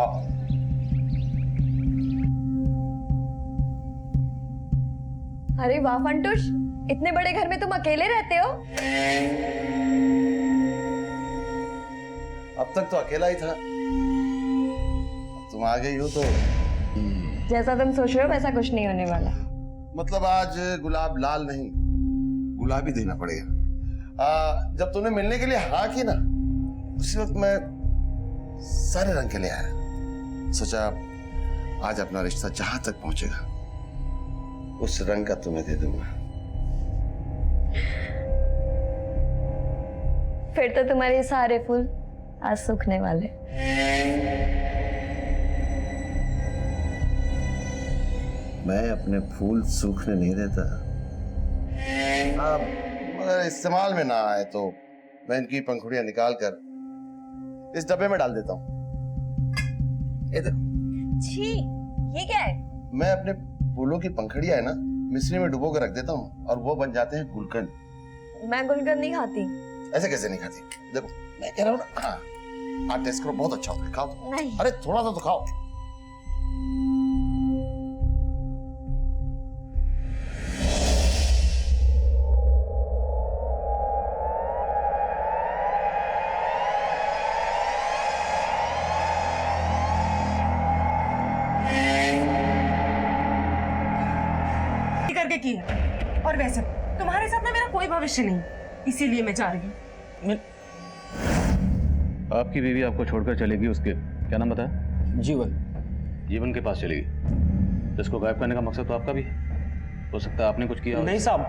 आओ। अरे वाह फंटूश, इतने बड़े घर में तुम अकेले रहते हो? अब तक तो अकेला ही था, तुम आ गई हो तो। जैसा तुम सोच रहे हो वैसा कुछ नहीं होने वाला। मतलब आज गुलाब लाल नहीं, गुलाबी देना पड़ेगा। जब तूने मिलने के लिए हाँ की ना, उसी वक्त मैं सारे रंग के लिए आया। सोचा आज अपना रिश्ता जहां तक पहुंचेगा उस रंग का तुम्हें दे दूंगा। फिर तो तुम्हारे सारे फूल आज सूखने वाले। मैं अपने फूल सूखने नहीं देता। मगर इस्तेमाल में ना आए तो मैं इनकी पंखुड़ियां निकाल कर इस डब्बे में डाल देता हूँ। ये देखो। छी, ये क्या है? मैं अपने फूलों की पंखुड़ियां है ना मिश्री में डुबो कर रख देता हूँ और वो बन जाते हैं गुलकंद। मैं गुलकंद नहीं खाती। ऐसे कैसे नहीं खाती? देखो मैं कह रहा हूँ ना, हाँ टेस्ट करो, बहुत अच्छा होता है, खाओ। नहीं। अरे थोड़ा सा तो खाओ। करके की है। और वैसे तुम्हारे साथ में मेरा कोई भविष्य नहीं, इसीलिए मैं जा रही हूँ। आपकी बीवी आपको छोड़कर चलेगी, उसके क्या नाम बताया? जीवन। जीवन के पास चलेगी। तो इसको गायब करने का मकसद तो आपका भी हो सकता है, आपने कुछ किया हो। नहीं साहब,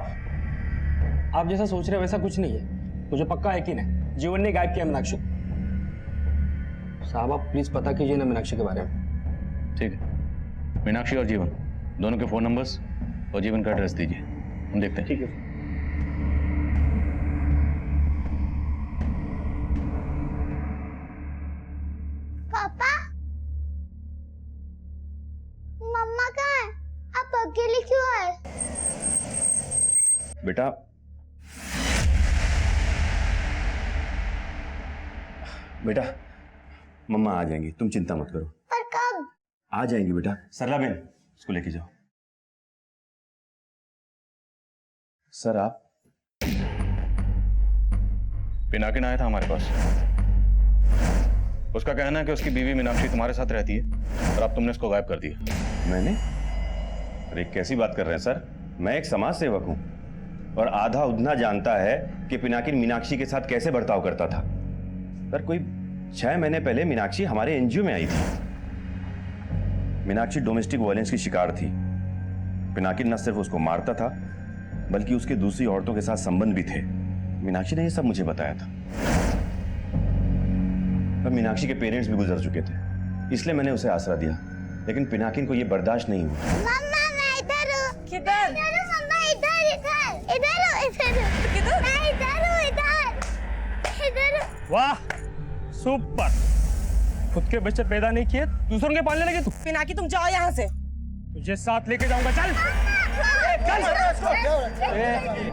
आप जैसा सोच रहे हो वैसा कुछ नहीं है। मुझे पक्का यकीन है जीवन ने गायब किया मीनाक्षी को। साहब आप प्लीज पता कीजिए ना मीनाक्षी के बारे में। ठीक है, मीनाक्षी और जीवन दोनों के फोन नंबर्स और जीवन का एड्रेस दीजिए, हम देखते हैं। ठीक है। पापा, मम्मा कहाँ है? आप अकेले क्यों आए? बेटा बेटा मम्मा आ जाएंगी, तुम चिंता मत करो। पर कब? आ जाएंगी बेटा। सरला बहन उसको लेके जाओ। सर आप? पिनाकिन आया था हमारे पास। उसका कहना है कि उसकी बीवी मीनाक्षी तुम्हारे साथ रहती है और अब तुमने उसको गायब कर दिया। मैंने? अरे कैसी बात कर रहे हैं सर, मैं एक समाज सेवक हूं और आधा उधना जानता है कि पिनाकिन मीनाक्षी के साथ कैसे बर्ताव करता था। सर कोई 6 महीने पहले मीनाक्षी हमारे एनजीओ में आई थी। मीनाक्षी डोमेस्टिक वायलेंस की शिकार थी। पिनाकिन न सिर्फ उसको मारता था बल्कि उसके दूसरी औरतों के साथ संबंध भी थे। मीनाक्षी ने यह सब मुझे बताया था। पर मीनाक्षी के पेरेंट्स भी गुजर चुके थे, इसलिए मैंने उसे आसरा दिया, लेकिन पिनाकिन को यह बर्दाश्त नहीं हुआ। मम्मा मैं इधर हूँ। किधर? इधर हूँ मम्मा, इधर इधर इधर हूँ, इधर हूँ। किधर? मैं इधर हूँ, इधर इधर हूँ। वाह सुपर, खुद के बच्चे पैदा नहीं किए दूसरों के पालने लगे तू। पिनाकी तुम जाओ यहाँ से। तुझे साथ लेके जाऊंगा, चल चल।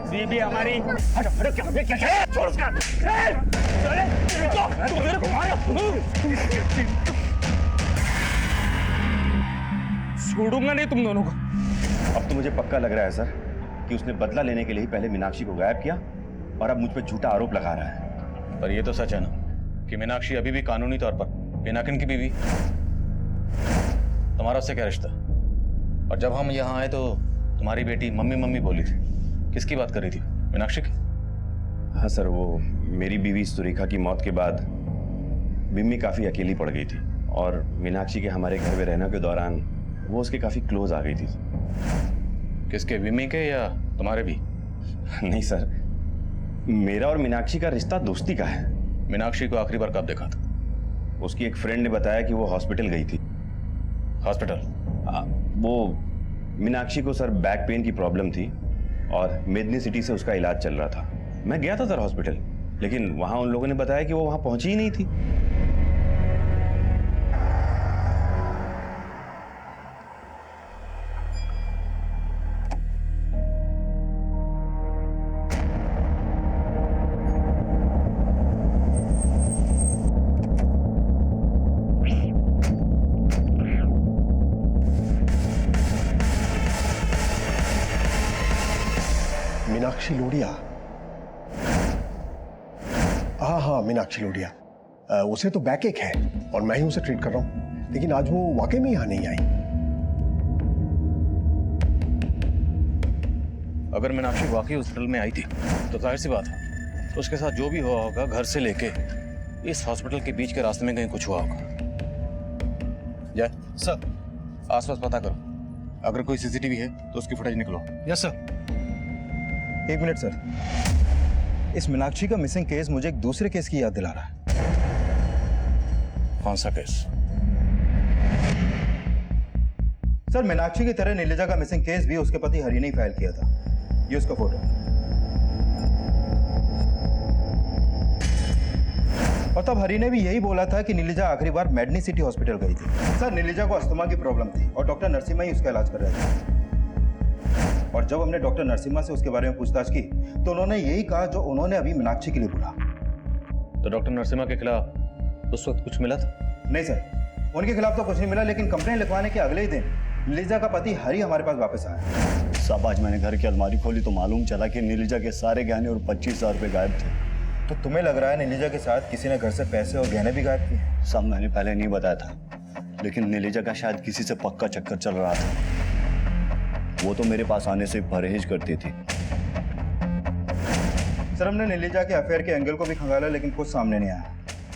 बीबी हमारी। हटो हटो, क्या छोड़ उसका। तू मेरे को मारो। छोड़ूंगा नहीं तुम दोनों को। अब तो मुझे पक्का लग रहा है सर कि उसने बदला लेने के लिए ही पहले मीनाक्षी को गायब किया और अब मुझ पर झूठा आरोप लगा रहा है। पर यह तो सच है ना कि मीनाक्षी अभी भी कानूनी तौर पर पिनाकिन की बीवी। तुम्हारा उससे क्या रिश्ता? और जब हम यहाँ आए तो तुम्हारी बेटी मम्मी मम्मी बोली थी, किसकी बात कर रही थी? मीनाक्षी की? हाँ सर, वो मेरी बीवी सुरेखा की मौत के बाद बिम्मी काफी अकेली पड़ गई थी और मीनाक्षी के हमारे घर में रहने के दौरान वो उसके काफी क्लोज आ गई थी। किसके, बिम्मी के या तुम्हारे भी? नहीं सर, मेरा और मीनाक्षी का रिश्ता दोस्ती का है। मीनाक्षी को आखिरी बार कब देखा था? उसकी एक फ्रेंड ने बताया कि वो हॉस्पिटल गई थी। हॉस्पिटल? वो मीनाक्षी को सर बैक पेन की प्रॉब्लम थी और मेदनी सिटी से उसका इलाज चल रहा था। मैं गया था सर हॉस्पिटल, लेकिन वहां उन लोगों ने बताया कि वो वहां पहुंची ही नहीं थी। मीनाक्षी लोढ़िया। हाँ हाँ, मीनाक्षी लोढ़िया। उसे तो बैक एक है और मैं ही उसे ट्रीट कर रहा हूँ, लेकिन आज वो वाकई में यहाँ नहीं आई। अगर मीनाक्षी वाकई हॉस्पिटल में आई थी तो जाहिर सी बात है तो उसके साथ जो भी हुआ होगा घर से लेके इस हॉस्पिटल के बीच के रास्ते में कहीं कुछ हुआ होगा। जय सर। आसपास पता करो, अगर कोई सीसीटीवी है तो उसकी फुटेज निकलो। Yes sir. एक मिनट सर, इस मीनाक्षी का मिसिंग केस मुझे एक दूसरे केस की याद दिला रहा है। कौन सा केस? सर, मीनाक्षी की तरह नीलिजा का मिसिंग केस भी उसके पति हरि ने ही फाइल किया था। ये उसका फोटो। और तब हरि ने भी यही बोला था कि नीलिजा आखिरी बार मेडनी सिटी हॉस्पिटल गई थी। सर, नीलिजा को अस्थमा की प्रॉब्लम थी और डॉक्टर नरसिम्हा ही उसका इलाज कर रहे थे। और जब हमने डॉक्टर नरसिम्हा से उसके बारे में पूछताछ की तो उन्होंने यही कहा जो उन्होंने अभी मीनाक्षी के लिए बोला। तो डॉक्टर नरसिम्हा के खिलाफ उस वक्त कुछ मिला था? नहीं सर, उनके खिलाफ तो कुछ नहीं मिला, लेकिन कंप्लेन लिखवाने के अगले ही दिन नीलिजा का पति हरि हमारे पास वापस आया। साहब, आज मैंने घर की अलमारी खोली तो मालूम चला कि नीलिजा के सारे गहने और 25,000 रुपये गायब थे। तो तुम्हें लग रहा है नीलिजा के साथ किसी ने घर से पैसे और गहने भी गायब किए? साहब, मैंने पहले नहीं बताया था, लेकिन नीलिजा का शायद किसी से पक्का चक्कर चल रहा था। वो तो मेरे पास आने से परहेज करती थी। सर, हमने नीलिजा के अफेयर के एंगल को भी खंगाला, लेकिन कुछ सामने नहीं आया।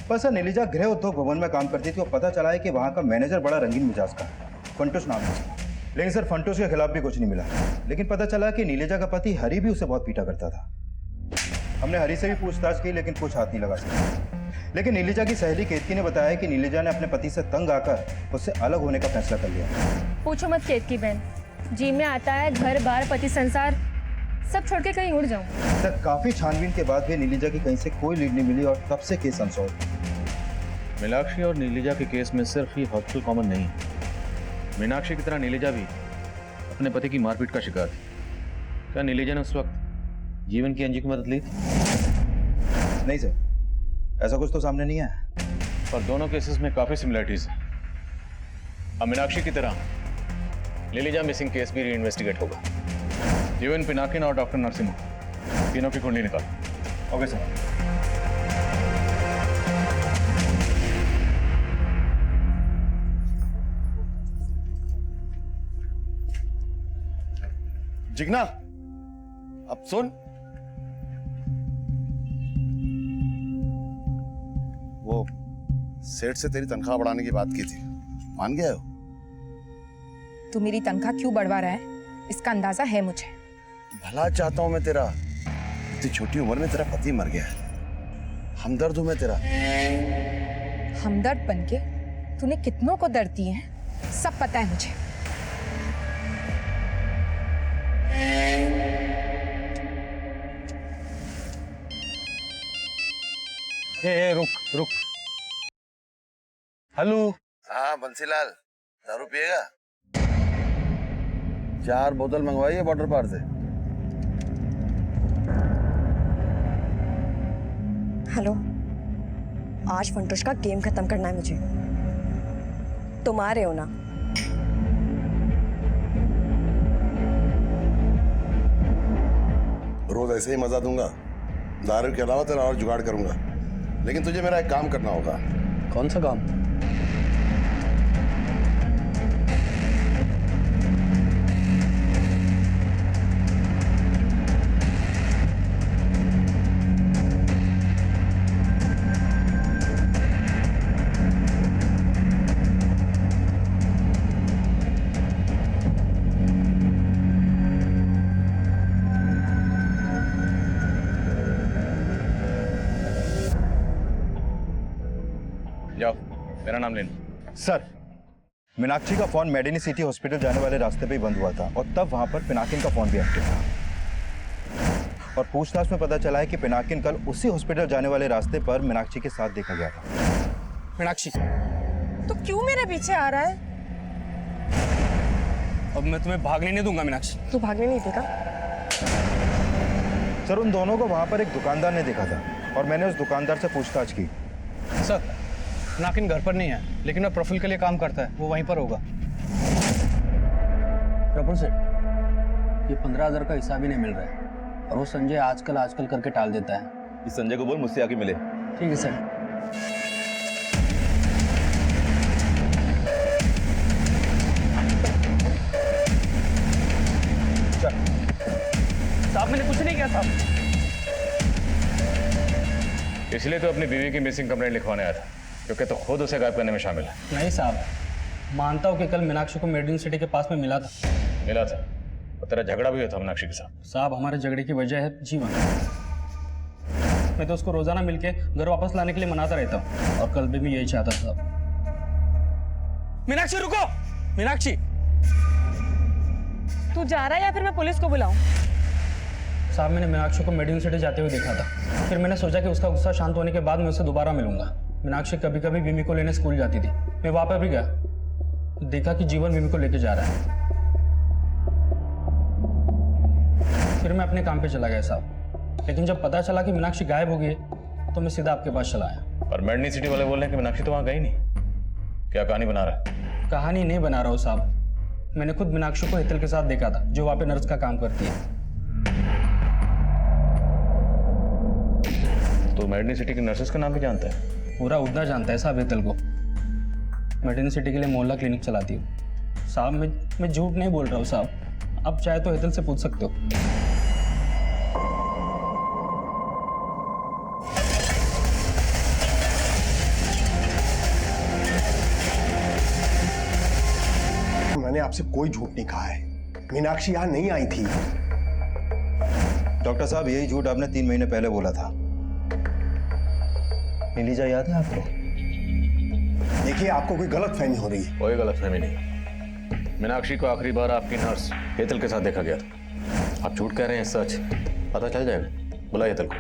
पर सर, नीलिजा गृह उद्योग भवन में काम करती थी और पता चला है कि वहाँ का मैनेजर बड़ा रंगीन मिजाज का है, फंटूश नाम है। लेकिन सर, फंटूश के खिलाफ भी कुछ नहीं मिला। लेकिन पता चला कि नीलिजा का पति हरि भी उसे बहुत पीटा करता था। हमने हरि से भी पूछताछ की, लेकिन कुछ हाथ नहीं लगा सका। लेकिन नीलिजा की सहेली केतकी ने बताया कि नीलिजा ने अपने पति से तंग आकर उससे अलग होने का फैसला कर लिया। पूछो मत केतकी बहन, जी में आता है घर बार पति संसार सब छोड़ के कहीं उड़ जाऊं। सर, काफी छानबीन के बाद भी नीलिजा की कहीं से कोई लीड नहीं मिली और तब से केस अनसॉल्व। मीनाक्षी और नीलिजा के केस में सिर्फ ये हॉस्पिटल कॉमन नहीं है। मीनाक्षी की तरह नीलिजा भी अपने पति की मारपीट का शिकार थी। क्या नीलिजा ने उस वक्त जीवन की अंजी की मदद ली थी? नहीं सर, ऐसा कुछ तो सामने नहीं है। और दोनों केसेस में काफी सिमिलरिटीज हैं। अब मीनाक्षी की तरह नीलिजा मिसिंग केस भी रीइन्वेस्टिगेट होगा। जीवन, पिनाकिन और डॉक्टर नरसिम्हा, तीनों की कुंडली निकाल। Okay sir. जिग्ना, अब सुन, वो सेठ से तेरी तनख्वाह बढ़ाने की बात की थी, मान गया हो? तू मेरी तनख्वाह क्यों बढ़वा रहा है इसका अंदाजा है मुझे। भला चाहता हूं मैं तेरा। इतनी छोटी उम्र में तेरा पति मर गया है, हमदर्द हूं मैं तेरा। हमदर्द बनके तूने कितनों को दर्द दिए हैं सब पता है मुझे। रुक रुक। हेलो। हाँ बंसीलाल, दारू पिएगा? 4 बोतल मंगवाइए वाटर पार्क से। हेलो, आज फंटूश का गेम खत्म करना है मुझे। तुम आ रहे हो ना? रोज ऐसे ही मजा दूंगा, दारू के अलावा तेरा और जुगाड़ करूंगा, लेकिन तुझे मेरा एक काम करना होगा। कौन सा काम? जाओ, मेरा नाम लेना। सर, मीनाक्षी का फोन मेडिनी सिटी हॉस्पिटल जाने वाले रास्ते पे ही बंद हुआ था और तब वहां पर पिनाकिन का फोन भी एक्टिव था। और पूछताछ में पता चला है कि पिनाकिन कल उसी हॉस्पिटल जाने वाले रास्ते पर मीनाक्षी के साथ देखा गया था। मीनाक्षी, तो क्यों मेरे पीछे आ रहा है? अब मैं तुम्हें भागने नहीं दूंगा मीनाक्षी। तू भागने नहीं देगा? सर, उन दोनों को वहां पर एक दुकानदार ने देखा था और मैंने उस दुकानदार से पूछताछ की। सर, पिनाकिन घर पर नहीं है, लेकिन वह प्रफुल्ल के लिए काम करता है, वो वहीं पर होगा। प्रफुल्ल सेठ, ये 15,000 का हिसाब ही नहीं मिल रहा है और वो संजय आजकल आजकल करके टाल देता है। इस संजय को बोल मुझसे आके मिले। ठीक है सर। साहब मैंने कुछ नहीं किया साहब। इसलिए तो अपनी बीवी की मिसिंग कंप्लेंट लिखवाने आया था, क्योंकि तो खुद उसे गायब करने में शामिल है। नहीं साहब, मानता हूँ कि कल मीनाक्षी को मेडिन सिटी के पास में मिला था। मिला था और तेरा झगड़ा भी हुआ था मीनाक्षी के साथ। साहब हमारे झगड़े की वजह है जीवन। मैं तो उसको रोजाना मिलके घर वापस लाने के लिए मनाता रहता हूँ, और कल भी मैं यही चाहता था। मीनाक्षी रुको! मीनाक्षी! तू जा रहा है या फिर मैं पुलिस को बुलाऊं? साहब मैंने मीनाक्षी को मेडिन सिटी जाते हुए देखा था। फिर मैंने सोचा कि उसका गुस्सा शांत होने के बाद मैं उससे दोबारा मिलूंगा। मीनाक्षी कभी कभी विमी को लेने स्कूल जाती थी। मैं वहां पर भी गया, देखा कि जीवन विमी को लेके जा रहा है। फिर मैं अपने काम पे चला गया साहब, लेकिन जब पता चला कि मीनाक्षी गायब हो गई तो मैं सीधा आपके पास चला आया। और मेडनी सिटी वाले बोल रहे हैं कि मीनाक्षी तो वहां गई नहीं। क्या कहानी बना रहा है? कहानी नहीं बना रहा हूँ साहब, मैंने खुद मीनाक्षी को हेतल के साथ देखा था, जो वहां पे नर्स का काम करती है। तो मेडनी सिटी की नर्सेस का नाम भी जानता है? पूरा उड़ना जानता है साहब हेतल को। मेडिन सिटी के लिए मोहल्ला क्लिनिक चलाती हूँ साहब। मैं झूठ नहीं बोल रहा हूँ साहब, आप चाहे तो हेतल से पूछ सकते हो। मैंने आपसे कोई झूठ नहीं कहा है। मीनाक्षी यहाँ नहीं आई थी। डॉक्टर साहब, यही झूठ आपने 3 महीने पहले बोला था। नीलिजा याद है आपको? देखिए, आपको कोई गलतफहमी हो रही है। कोई गलतफहमी नहीं। मीनाक्षी को आखिरी बार आपकी नर्स हेतल के साथ देखा गया था। आप झूठ कह रहे हैं, सच पता चल जाएगा। बुला हेतल को।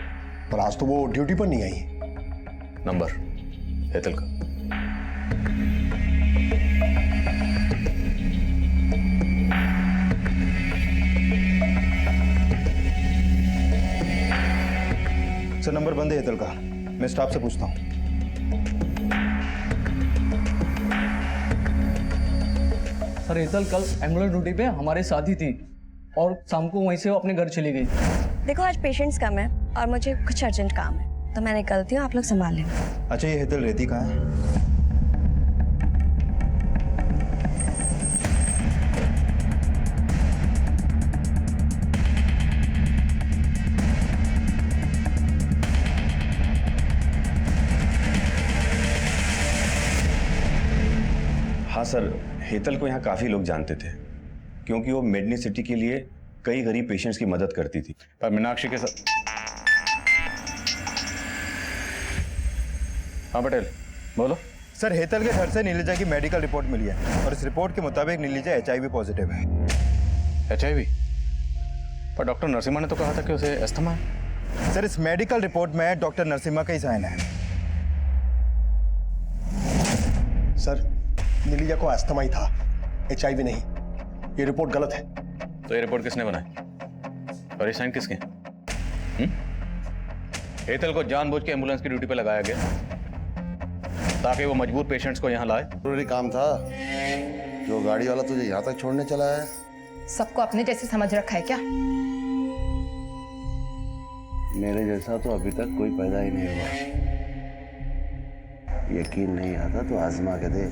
पर आज तो वो ड्यूटी पर नहीं आई। नंबर हेतल का। सर नंबर बंद है हेतल का, मैं स्टाफ से पूछता हूँ। सर हेतल कल एम्बुलेंस ड्यूटी पे हमारे साथ ही थी और शाम को वहीं से वो अपने घर चली गई। देखो आज पेशेंट्स कम है और मुझे कुछ अर्जेंट काम है, तो मैं निकलती हूँ, आप लोग संभाल लेना। अच्छा, ये हेतल रहती कहाँ है? हाँ सर, हेतल को यहाँ काफी लोग जानते थे, क्योंकि वो मेडनी सिटी के लिए कई गरीब पेशेंट्स की मदद करती थी। पर मीनाक्षी के साथ। हाँ पटेल बोलो। सर, हेतल के घर से नीलिजा की मेडिकल रिपोर्ट मिली है और इस रिपोर्ट के मुताबिक नीलिजा HIV पॉजिटिव है। HIV? पर डॉक्टर नरसिम्हा ने तो कहा था कि उसे अस्थमा है। सर, इस मेडिकल रिपोर्ट में डॉक्टर नरसिम्हा का ही साइन है। सर, नीलिजा को अस्थमा ही था, HIV नहीं। ये रिपोर्ट गलत है। तो ये रिपोर्ट किसने बनाई और ये साइन किसके? हेतल को जानबूझ के एम्बुलेंस की ड्यूटी पे लगाया गया ताकि वो मजबूर पेशेंट्स को यहाँ लाए। जरूरी काम था जो गाड़ी वाला तुझे यहाँ तक छोड़ने चला है। सबको अपने जैसे समझ रखा है क्या? मेरे जैसा तो अभी तक कोई पैदा ही नहीं हुआ। यकीन नहीं आता तो आजमा के देख।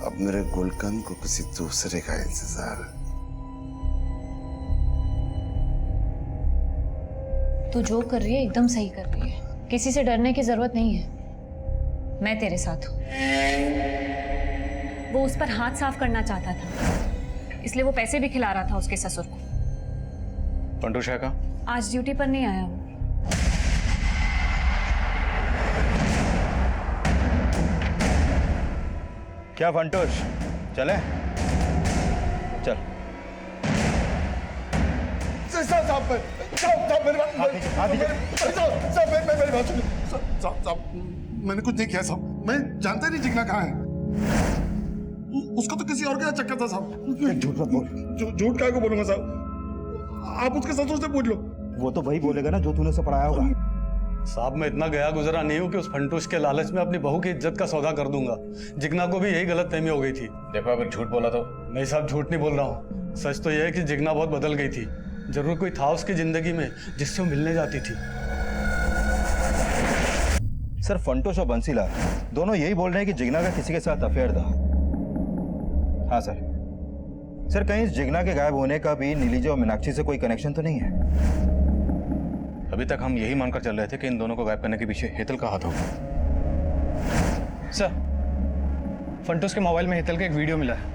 अब मेरे गुलकंद को किसी दूसरे का इंतजार है। तू जो कर रही है एकदम सही कर रही है, किसी से डरने की जरूरत नहीं है। मैं तेरे साथ हूं। वो उस पर हाथ साफ करना चाहता था, इसलिए वो पैसे भी खिला रहा था उसके ससुर को। फंटूश है का? आज ड्यूटी पर नहीं आया वो। क्या फंटूश, चले? चल। मैंने कुछ नहीं किया साहब, मैं जानता नहीं जिगना कहाँ है। उसका तो किसी और का चक्कर था साहब। झूठ मत बोल। झूठ काय को बोलूंगा साहब, आप उसके ससुर से पूछ लो। वो तो वही बोलेगा ना जो तूने उसे पढ़ाया होगा। साहब मैं इतना गया गुजरा नहीं हूँ कि उस फंटूश के लालच में अपनी बहू की इज्जत का सौदा कर दूंगा। जिग्ना को भी यही गलतफहमी हो गई थी। देखो अगर झूठ बोला तो? नहीं साहब, झूठ नहीं बोल रहा हूँ। सच तो यह है कि जिग्ना बहुत बदल गई थी। जरूर कोई था उसकी जिंदगी में जिससे वो मिलने जाती थी। सर फंटोश और बंसीलाल दोनों यही बोल रहे हैं कि जिग्ना का किसी के साथ अफेयर था। हाँ सर। सर कहीं इस जिग्ना के गायब होने का भी नीलिजा और मीनाक्षी से कोई कनेक्शन तो नहीं है? अभी तक हम यही मानकर चल रहे थे कि इन दोनों को गायब करने के पीछे हेतल का हाथ होगा। सर फंटूश के मोबाइल में हेतल का एक वीडियो मिला है।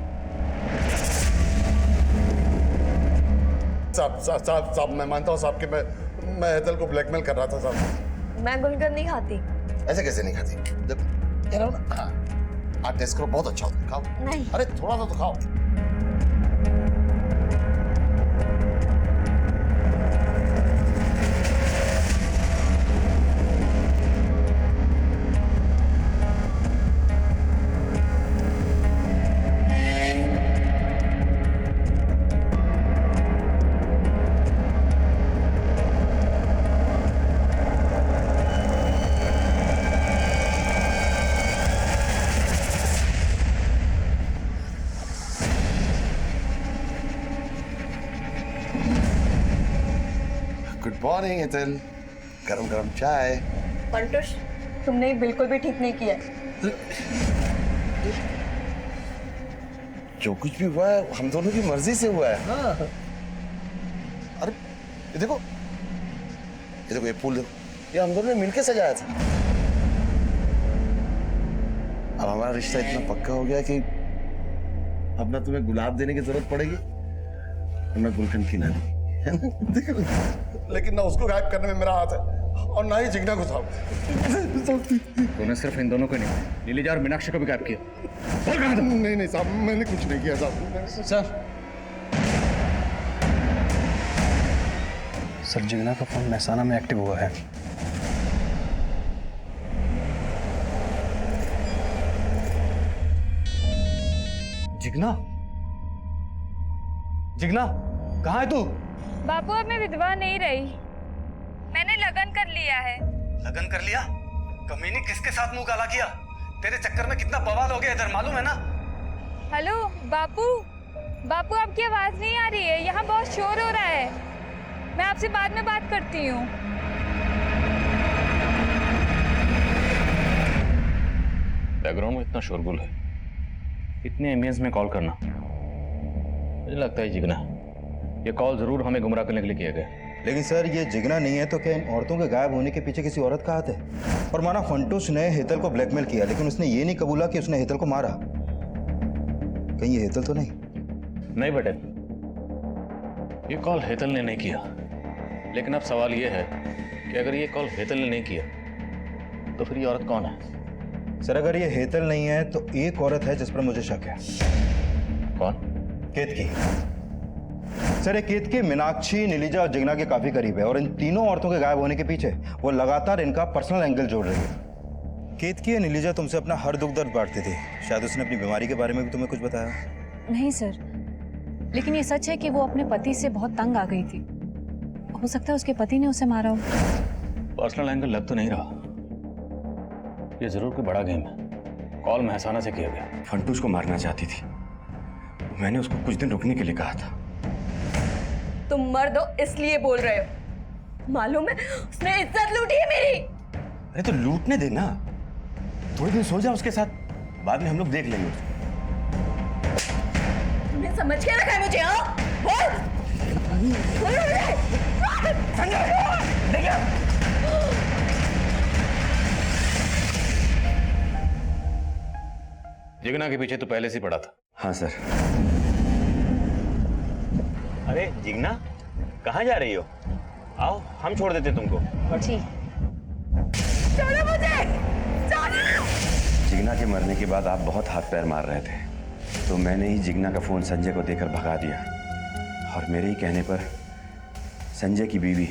साहब मैं मानता हूँ साहब कि मैं हेतल को ब्लैकमेल कर रहा था साहब। मैं गुलकंद नहीं खाती। ऐसे कैसे नहीं खाती? देखो कह रहा हूँ ना, हाँ आप टेस्ट करो, बहुत अच्छा होता है, खाओ। नहीं। अरे थोड़ा सा तो खाओ। गुड मॉर्निंग हेतल, गरम गरम चाय। फंटूश तुमने बिल्कुल भी ठीक नहीं किया। जो कुछ भी हुआ है हम दोनों की मर्जी से हुआ है। हाँ। अरे ये देखो ये फूल देखो, ये हम दोनों ने मिलके सजाया था। अब हमारा रिश्ता इतना पक्का हो गया कि अब ना तुम्हें गुलाब देने की जरूरत पड़ेगी और ना गुलकंद की नानी। लेकिन ना उसको गायब करने में मेरा हाथ है और ना ही जिग्ना को साहब। तूने सिर्फ इन दोनों को नहीं, नीलिजा और मीनाक्षी को भी गायब किया। नहीं साहब, मैंने कुछ नहीं किया साहब। सर जिग्ना का फोन महसाना में एक्टिव हुआ है। जिग्ना, जिग्ना कहाँ है तू? बापू अब मैं विधवा नहीं रही, मैंने लगन कर लिया है। लगन कर लिया? कमीनी किसके साथ मुंह काला किया? तेरे चक्कर में कितना बवाल हो गया इधर, मालूम है ना? हेलो बापू, बापू आपकी आवाज नहीं आ रही है, यहाँ बहुत शोर हो रहा है। मैं आपसे बाद में बात करती हूँ। बैकग्राउंड में इतना शोरगुल है, इतने एम्बियंस में कॉल करना, मुझे लगता है जिग्ना ये कॉल जरूर हमें गुमराह करने के लिए किया गया। लेकिन सर ये जिग्ना नहीं है तो क्या इन औरतों के गायब होने के पीछे किसी औरत का हाथ है? और माना फंटूश ने हेतल को ब्लैकमेल किया, लेकिन उसने ये नहीं कबूला कि उसने हेतल को मारा। कहीं ये हेतल तो नहीं? नहीं बेटे, ये कॉल हेतल ने नहीं किया। लेकिन अब सवाल ये है कि अगर ये कॉल हेतल ने नहीं किया तो फिर ये औरत कौन है? सर अगर ये हेतल नहीं है तो एक औरत है जिस पर मुझे शक है। कौन? केतकी। सर ये केतकी मीनाक्षी, नीलिजा और जिग्ना के काफी करीब है और इन तीनों औरतों के गायब होने के पीछे वो लगातार इनका पर्सनल एंगल जोड़ रही है। केतकी या नीलिजा तुमसे अपना हर दुख दर्द बांटती थी, शायद उसने अपनी बीमारी के बारे में भी तुम्हें कुछ बताया? नहीं सर, लेकिन ये सच है कि वो अपने पति से बहुत तंग आ गई थी। हो सकता है उसके पति ने उसे मारा हो। पर्सनल एंगल लग तो नहीं रहा, ये जरूर कोई बड़ा गेम है। कॉल महसाना से किया गया। फंटूश को मारना चाहती थी, मैंने उसको कुछ दिन रुकने के लिए कहा था। तुम मर्द हो इसलिए बोल रहे हो, मालूम है उसने इज्जत लूटी है मेरी। अरे तो लूटने देना, थोड़े दिन सो जा उसके साथ, बाद में हम लोग देख लेंगे उसको। तुमने समझ के रखा है मुझे? हाँ बोल। जिग्ना के पीछे तो पहले से पड़ा था। हाँ सर। अरे जिग्ना कहाँ जा रही हो? आओ हम छोड़ देते तुमको। जी। छोड़ो मुझे, छोड़ो। जिग्ना के मरने के बाद आप बहुत हाथ पैर मार रहे थे, तो मैंने ही जिग्ना का फोन संजय को देकर भगा दिया और मेरे ही कहने पर संजय की बीवी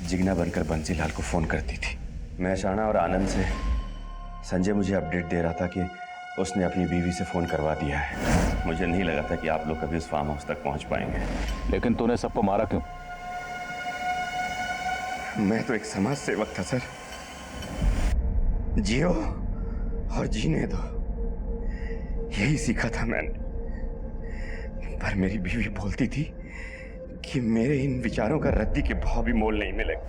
जिग्ना बनकर बंसीलाल को फोन करती थी। महसाना और आनंद से संजय मुझे अपडेट दे रहा था कि उसने अपनी बीवी से फोन करवा दिया है। मुझे नहीं लगा था कि आप लोग कभी उस फार्म हाउस तक पहुंच पाएंगे। लेकिन तूने सबको मारा क्यों? मैं तो एक समाज सेवक था सर। जियो और जीने दो, यही सीखा था मैंने। पर मेरी बीवी बोलती थी कि मेरे इन विचारों का रद्दी के भाव भी मोल नहीं मिलेगा।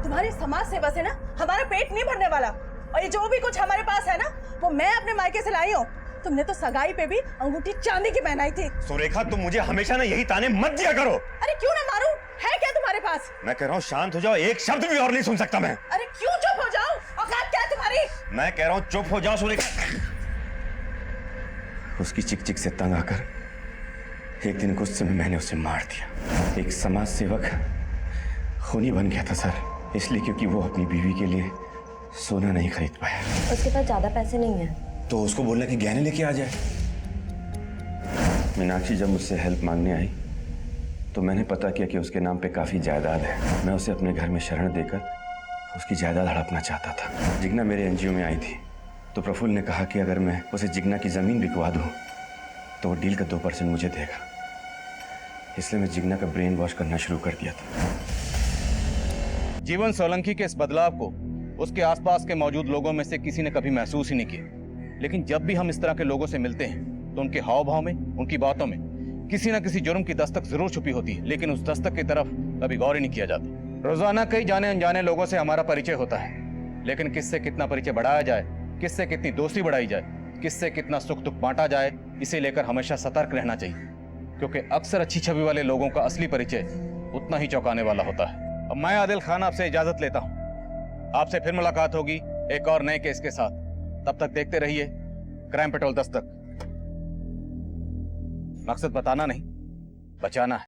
तुम्हारी समाज सेवा से ना हमारा पेट नहीं भरने वाला, और ये जो भी कुछ हमारे पास है ना वो मैं अपने मायके से लाई हूँ। तुमने तो सगाई पे भी अंगूठी चांदी की पहनाई थी। सुरेखा, तुम मुझे हमेशा ना यही ताने मत दिया करो। अरे क्यों ना मारूं, है क्या तुम्हारे पास? मैं कह रहा हूँ शांत हो जाओ, एक शब्द भी और नहीं सुन सकता मैं। अरे क्यों चुप हो जाओ, औकात क्या है तुम्हारी? मैं कह रहा हूँ चुप हो जाओ सुरेखा। उसकी चिक चिक से तंग आकर एक दिन गुस्से में मैंने उसे मार दिया। एक समाज सेवक खूनी बन गया था सर, इसलिए क्योंकि वो अपनी बीवी के लिए सोना नहीं खरीद पाया। उसके पास ज्यादा पैसे नहीं है। तो उसको बोलना कि गहने लेके आ जाए। मीनाक्षी जब मुझसे हेल्प मांगने आई तो मैंने पता किया कि उसके नाम पे काफी जायदाद है। मैं उसे अपने घर में शरण देकर उसकी जायदाद हड़पना चाहता था। जिग्ना मेरे एनजीओ में आई थी तो प्रफुल्ल ने कहा कि अगर मैं उसे जिग्ना की जमीन बिकवा दूं तो वो डील का 2% मुझे देगा। इसलिए मैं जिग्ना का ब्रेन वॉश करना शुरू कर दिया था। जीवन सोलंकी के इस बदलाव को उसके आसपास के मौजूद लोगों में से किसी ने कभी महसूस ही नहीं किया। लेकिन जब भी हम इस तरह के लोगों से मिलते हैं तो उनके हाव भाव में, उनकी बातों में किसी न किसी जुर्म की दस्तक जरूर छुपी होती है, लेकिन उस दस्तक की तरफ कभी गौर ही नहीं किया जाता। रोजाना कई जाने अनजाने लोगों से हमारा परिचय होता है, लेकिन किससे कितना परिचय बढ़ाया जाए, किससे कितनी दोस्ती बढ़ाई जाए, किससे कितना सुख दुख बांटा जाए, इसे लेकर हमेशा सतर्क रहना चाहिए, क्योंकि अक्सर अच्छी छवि वाले लोगों का असली परिचय उतना ही चौंकाने वाला होता है। अब मैं आदिल खान आपसे इजाजत लेता हूँ। आपसे फिर मुलाकात होगी एक और नए केस के साथ। तब तक देखते रहिए क्राइम पेट्रोल दस्तक। मकसद बताना नहीं, बचाना है।